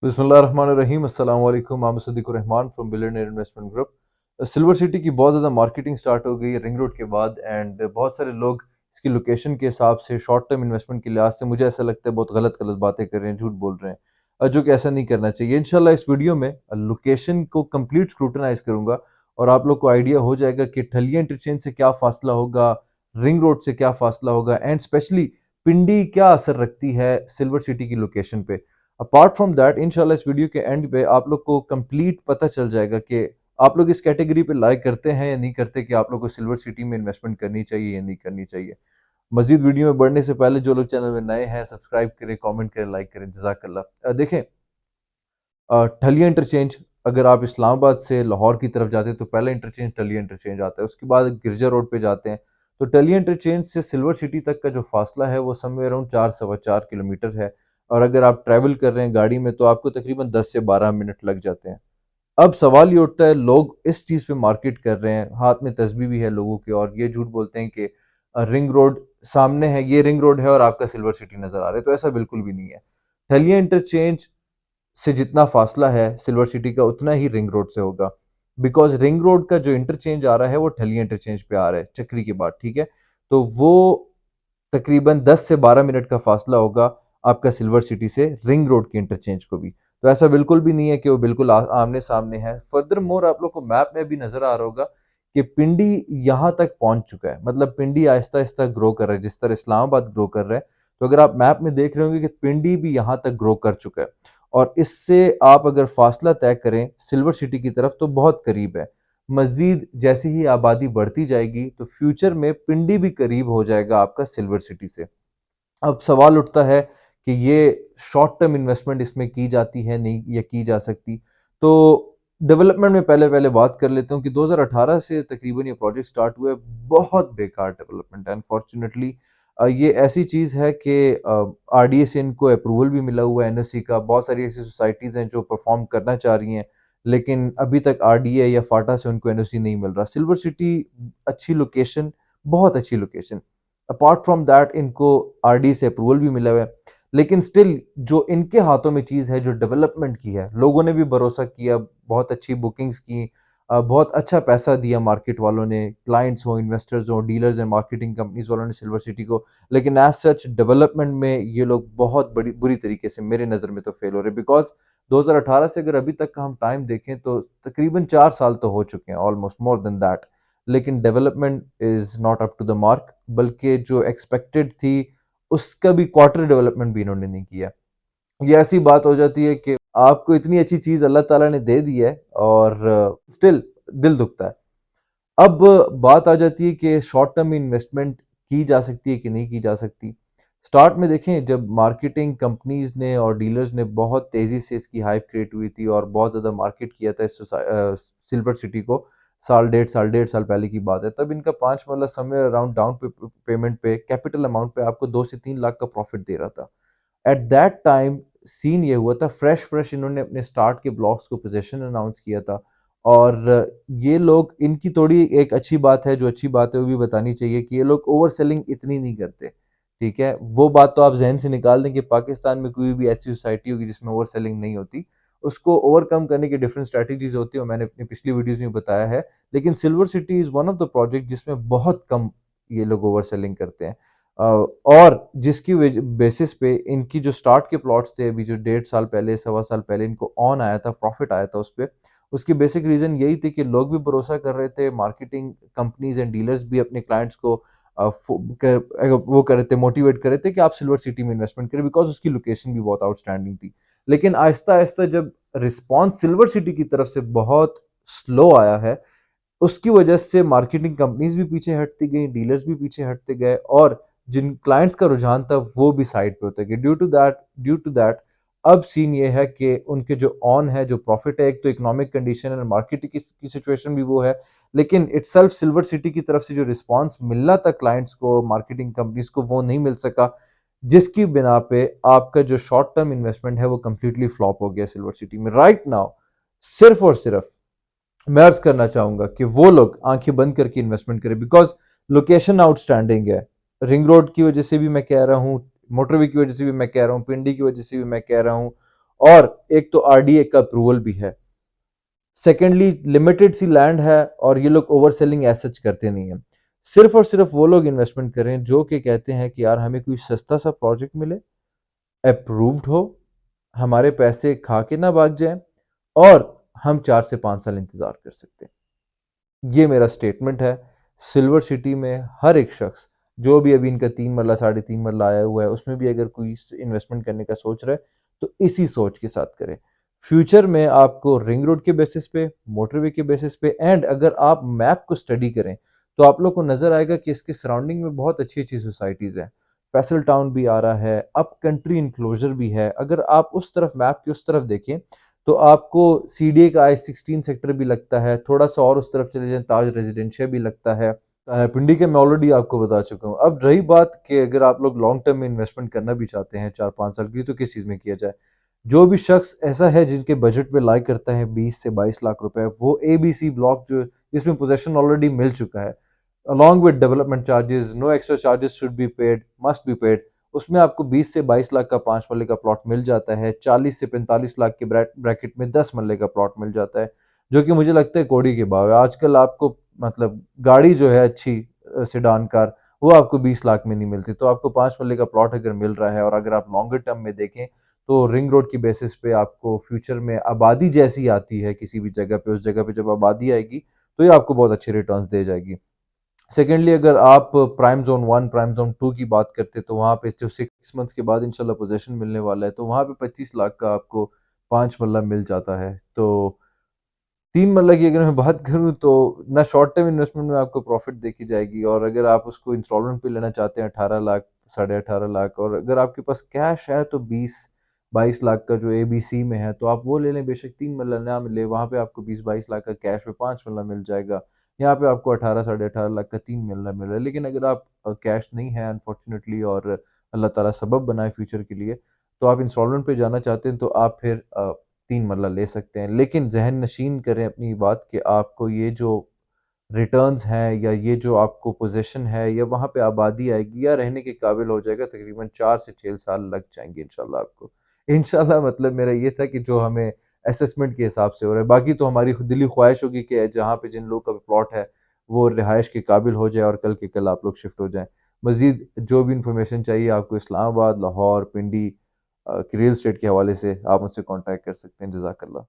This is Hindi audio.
बिस्मिल्लाहिर्रहमानिर्रहीम अस्सलाम वालेकुम। Mohammad Sadiqur Rahman from Billionaire Investment Group. Silver City की बहुत ज़्यादा मार्केटिंग स्टार्ट हो गई है रिंग रोड के बाद एंड बहुत सारे लोग इसकी लोकेशन के हिसाब से शॉर्ट टर्म इन्वेस्टमेंट के लिहाज से मुझे ऐसा लगता है बहुत गलत गलत बातें कर रहे हैं, झूठ बोल रहे हैं, जो कि ऐसा नहीं करना चाहिए। इंशाल्लाह इस वीडियो में लोकेशन को कंप्लीट स्क्रूटनाइज करूंगा और आप लोग को आइडिया हो जाएगा कि ठलिया इंटरचेंज से क्या फासला होगा, रिंग रोड से क्या फासला होगा एंड स्पेशली पिंडी क्या असर रखती है सिल्वर सिटी की लोकेशन पे। अपार्ट फ्रॉम दैट इंशाल्लाह इस वीडियो के एंड पे आप लोग को कंप्लीट पता चल जाएगा कि आप लोग इस कैटेगरी पे लाइक करते हैं या नहीं करते, कि आप लोग को सिल्वर सिटी में इन्वेस्टमेंट करनी चाहिए या नहीं करनी चाहिए। मजीद वीडियो में बढ़ने से पहले जो लोग चैनल में नए हैं सब्सक्राइब करें, कमेंट करें, लाइक करें, जजाकल्लाह। देखें, ठलिया इंटरचेंज, अगर आप इस्लामाबाद से लाहौर की तरफ जाते हैं तो पहला इंटरचेंज ठलिया इंटरचेंज आता है, उसके बाद गिरजा रोड पे जाते हैं तो ठलिया इंटरचेंज से सिल्वर सिटी तक का जो फासला है वो समवेयर अराउंड 4 सवा 4 किलोमीटर है। और अगर आप ट्रैवल कर रहे हैं गाड़ी में तो आपको तकरीबन 10 से 12 मिनट लग जाते हैं। अब सवाल ये उठता है, लोग इस चीज़ पे मार्केट कर रहे हैं, हाथ में तस्बीह भी है लोगों के, और ये झूठ बोलते हैं कि रिंग रोड सामने है, ये रिंग रोड है और आपका सिल्वर सिटी नज़र आ रहा है, तो ऐसा बिल्कुल भी नहीं है। ठलिया इंटरचेंज से जितना फासला है सिल्वर सिटी का उतना ही रिंग रोड से होगा, बिकॉज रिंग रोड का जो इंटरचेंज आ रहा है वो ठलिया इंटरचेंज पे आ रहा है चक्री के बाद, ठीक है। तो वो तकरीबन 10 से 12 मिनट का फासला होगा आपका सिल्वर सिटी से रिंग रोड के इंटरचेंज को भी। तो ऐसा बिल्कुल भी नहीं है कि वो बिल्कुल आमने सामने है। फर्दर मोर आप लोग को मैप में भी नजर आ रहा होगा कि पिंडी यहाँ तक पहुंच चुका है, मतलब पिंडी आहिस्ता आहिस्ता ग्रो कर रहा है जिस तरह इस्लामाबाद ग्रो कर रहा है। तो अगर आप मैप में देख रहे होंगे कि पिंडी भी यहाँ तक ग्रो कर चुका है, और इससे आप अगर फासला तय करें सिल्वर सिटी की तरफ तो बहुत करीब है। मजीद जैसी ही आबादी बढ़ती जाएगी तो फ्यूचर में पिंडी भी करीब हो जाएगा आपका सिल्वर सिटी से। अब सवाल उठता है कि ये शॉर्ट टर्म इन्वेस्टमेंट इसमें की जाती है नहीं या की जा सकती। तो डेवलपमेंट में पहले पहले बात कर लेता हूँ कि 2018 से तकरीबन ये प्रोजेक्ट स्टार्ट हुआ है। बहुत बेकार डेवलपमेंट है अनफॉर्चुनेटली। ये ऐसी चीज़ है कि आरडीए से इनको अप्रूवल भी मिला हुआ है, एनओसी का। बहुत सारी ऐसी सोसाइटीज़ हैं जो परफॉर्म करना चाह रही हैं लेकिन अभी तक आरडीए या फाटा से उनको एनओसी नहीं मिल रहा। सिल्वर सिटी अच्छी लोकेशन, बहुत अच्छी लोकेशन। अपार्ट फ्रॉम दैट इनको आरडी से अप्रूवल भी मिला हुआ है, लेकिन स्टिल जो इनके हाथों में चीज़ है जो डेवलपमेंट की है, लोगों ने भी भरोसा किया, बहुत अच्छी बुकिंग्स की, बहुत अच्छा पैसा दिया मार्केट वालों ने, क्लाइंट्स हो, इन्वेस्टर्स हो, डीलर्स एंड मार्केटिंग कंपनीज वालों ने सिल्वर सिटी को। लेकिन एज सच डेवलपमेंट में ये लोग बहुत बड़ी बुरी तरीके से मेरे नज़र में तो फेल हो रहे, बिकॉज 2018 से अगर अभी तक का हम टाइम देखें तो तकरीबन 4 साल तो हो चुके हैं, ऑलमोस्ट मोर देन दैट। लेकिन development is not up to the mark, बल्कि जो एक्सपेक्टेड थी उसका भी क्वार्टर डेवलपमेंट भी इन्होंने नहीं किया। ये ऐसी बात हो जाती है कि आपको इतनी अच्छी चीज अल्लाह ताला ने दे दी है और स्टिल दिल दुखता है। अब बात आ जाती है कि शॉर्ट टर्म इन्वेस्टमेंट की जा सकती है कि नहीं की जा सकती। स्टार्ट में देखें, जब मार्केटिंग कंपनीज ने और डीलर्स ने बहुत तेजी से इसकी हाइप क्रिएट हुई थी और बहुत ज़्यादा मार्केट किया था इस सिल्वर सिटी को, साल डेढ़ साल पहले की बात है, तब इनका 5 मतलब समय अराउंड डाउन पेमेंट पे कैपिटल अमाउंट पे आपको 2 से 3 लाख का प्रॉफिट दे रहा था। एट दैट टाइम सीन ये हुआ था, फ्रेश फ्रेश इन्होंने अपने स्टार्ट के ब्लॉक्स को पोजीशन अनाउंस किया था। और ये लोग, इनकी थोड़ी एक अच्छी बात है, जो अच्छी बात है वो भी बतानी चाहिए, कि ये लोग ओवर सेलिंग इतनी नहीं करते। ठीक है, वो बात तो आप जहन से निकाल दें कि पाकिस्तान में कोई भी ऐसी सोसाइटी होगी जिसमें ओवर सेलिंग नहीं होती। उसको ओवरकम करने की डिफरेंट स्ट्रैटेजीज होती है और मैंने अपनी पिछली वीडियोज में बताया है। लेकिन silver city is one of the project जिसमें बहुत कम ये लोग ओवर सेलिंग करते हैं। और जिसकी बेसिस पे इनकी जो स्टार्ट के प्लॉट्स थे, अभी जो 1.5 साल पहले, 1.25 साल पहले इनको ऑन आया था, प्रॉफिट आया था उस पे, उसकी बेसिक रीज़न यही थी कि लोग भी भरोसा कर रहे थे, मार्केटिंग कंपनीज एंड डीलर्स भी अपने क्लाइंट्स को वो कर रहे थे, मोटिवेट कर रहे थे कि आप सिल्वर सिटी में इन्वेस्टमेंट करें, बिकॉज उसकी लोकेशन भी बहुत आउटस्टैंडिंग थी। लेकिन आहिस्ता आहिस्ता जब रिस्पॉन्स सिल्वर सिटी की तरफ से बहुत स्लो आया है, उसकी वजह से मार्केटिंग कंपनीज भी पीछे हटती गई, डीलर्स भी पीछे हटते गए, और जिन क्लाइंट्स का रुझान था वो भी साइड पे होते गए। ड्यू टू दैट अब सीन ये है कि उनके जो ऑन है, जो प्रॉफिट है, एक तो इकोनॉमिक कंडीशन और मार्केटिंग की सिचुएशन भी वो है, लेकिन इटसेल्फ सिल्वर सिटी की तरफ से जो रिस्पांस मिलना था क्लाइंट्स को, मार्केटिंग कंपनीज को, वो नहीं मिल सका, जिसकी बिना पे आपका जो शॉर्ट टर्म इन्वेस्टमेंट है वो कंप्लीटली फ्लॉप हो गया सिल्वर सिटी में राइट नाउ। सिर्फ और सिर्फ मैं अर्ज करना चाहूंगा कि वो लोग आंखें बंद करके इन्वेस्टमेंट करें, बिकॉज लोकेशन आउटस्टैंडिंग है। रिंग रोड की वजह से भी मैं कह रहा हूँ, मोटरवे की वजह से भी मैं कह रहा हूँ, पिंडी की वजह से भी मैं कह रहा हूँ, और एक तो आरडीए का अप्रूवल भी है। सेकेंडली लिमिटेड सी लैंड है और ये लोग ओवर सेलिंग एसच करते नहीं है। सिर्फ और सिर्फ वो लोग इन्वेस्टमेंट करें जो कि कहते हैं कि यार हमें कोई सस्ता सा प्रोजेक्ट मिले, अप्रूव्ड हो, हमारे पैसे खा के ना भाग जाएं और हम 4 से 5 साल इंतजार कर सकते हैं। ये मेरा स्टेटमेंट है। सिल्वर सिटी में हर एक शख्स जो भी अभी इनका 3 मरला 3.5 मरला आया हुआ है उसमें भी अगर कोई इन्वेस्टमेंट करने का सोच रहा है तो इसी सोच के साथ करें। फ्यूचर में आपको रिंग रोड के बेसिस पे, मोटरवे के बेसिस पे एंड अगर आप मैप को स्टडी करें तो आप लोग को नजर आएगा कि इसके सराउंडिंग में बहुत अच्छी अच्छी सोसाइटीज हैं। फैसल टाउन भी आ रहा है, अप कंट्री इंक्लोजर भी है। अगर आप उस तरफ मैप की उस तरफ देखें तो आपको सीडीए का I-16 सेक्टर भी लगता है, थोड़ा सा और उस तरफ चले जाएं ताज रेजिडेंशिया भी लगता है। पिंडी के मैं ऑलरेडी आपको बता चुका हूँ। अब रही बात कि अगर आप लोग लॉन्ग टर्म में इन्वेस्टमेंट करना भी चाहते हैं 4-5 साल के लिए तो किस चीज़ में किया जाए। जो भी शख्स ऐसा है जिनके बजट पे लाइक करता है 20 से 22 लाख रुपए, वो एबीसी ब्लॉक जो जिसमें पोजेशन ऑलरेडी मिल चुका है, along with development charges, no extra charges should be paid, must be paid, उसमें आपको 20 से 22 लाख का 5 मरले का प्लॉट मिल जाता है। 40 से 45 लाख के ब्रैकेट में 10 मरले का प्लॉट मिल जाता है, जो कि मुझे लगता है कौड़ी के भाव है। आजकल आपको मतलब गाड़ी जो है अच्छी सेडान कार, वो आपको 20 लाख में नहीं मिलती। तो आपको 5 मरले का प्लॉट अगर मिल रहा है और अगर आप लॉन्गर टर्म में देखें तो रिंग रोड की बेसिस पे आपको फ्यूचर में आबादी जैसी आती है किसी भी जगह पे, उस जगह पे जब आबादी आएगी तो ये आपको बहुत अच्छे रिटर्न्स दे जाएगी। सेकेंडली अगर आप प्राइम जोन 1 प्राइम जोन 2 की बात करते हैं तो वहाँ पे जो 6 मंथ्स के बाद इंशाल्लाह पोजेशन मिलने वाला है तो वहाँ पे 25 लाख का आपको 5 मरला मिल जाता है। तो 3 मरला की अगर मैं बात करूँ तो ना शॉर्ट टर्म इन्वेस्टमेंट में आपको प्रॉफिट देखी जाएगी और अगर आप उसको इंस्टॉलमेंट पे लेना चाहते हैं 18 लाख 18.5 लाख, और अगर आपके पास कैश है तो 20-22 लाख का जो एबीसी में है तो आप वो ले लें। बेशक 3 मरला ना मिले, वहाँ पे आपको 20-22 लाख का कैश में 5 मरला मिल जाएगा। यहाँ पे आपको 18-18.5 लाख का 3 मरला मिल रहा है। लेकिन अगर आप कैश नहीं है अनफॉर्चुनेटली और अल्लाह ताला सबब बनाए फ्यूचर के लिए, तो आप इंस्टॉलमेंट पे जाना चाहते हैं तो आप फिर 3 मरला ले सकते हैं। लेकिन जहन नशीन करें अपनी बात कि आपको ये जो रिटर्न्स हैं या ये जो आपको पोजीशन है या वहाँ पे आबादी आएगी या रहने के काबिल हो जाएगा, तकरीबन 4 से 6 साल लग जाएंगे इंशाल्लाह आपको। इंशाल्लाह मतलब मेरा ये था कि जो हमें असेसमेंट के हिसाब से हो रहा है, बाकी तो हमारी दिली ख्वाहिश होगी कि जहाँ पे जिन लोगों का प्लॉट है वो रिहाइश के काबिल हो जाए और कल के कल आप लोग शिफ्ट हो जाएं। मजीद जो भी इंफॉर्मेशन चाहिए आपको इस्लामाबाद, लाहौर, पिंडी की रियल स्टेट के हवाले से आप मुझसे कॉन्टैक्ट कर सकते हैं। जज़ाकल्लाह।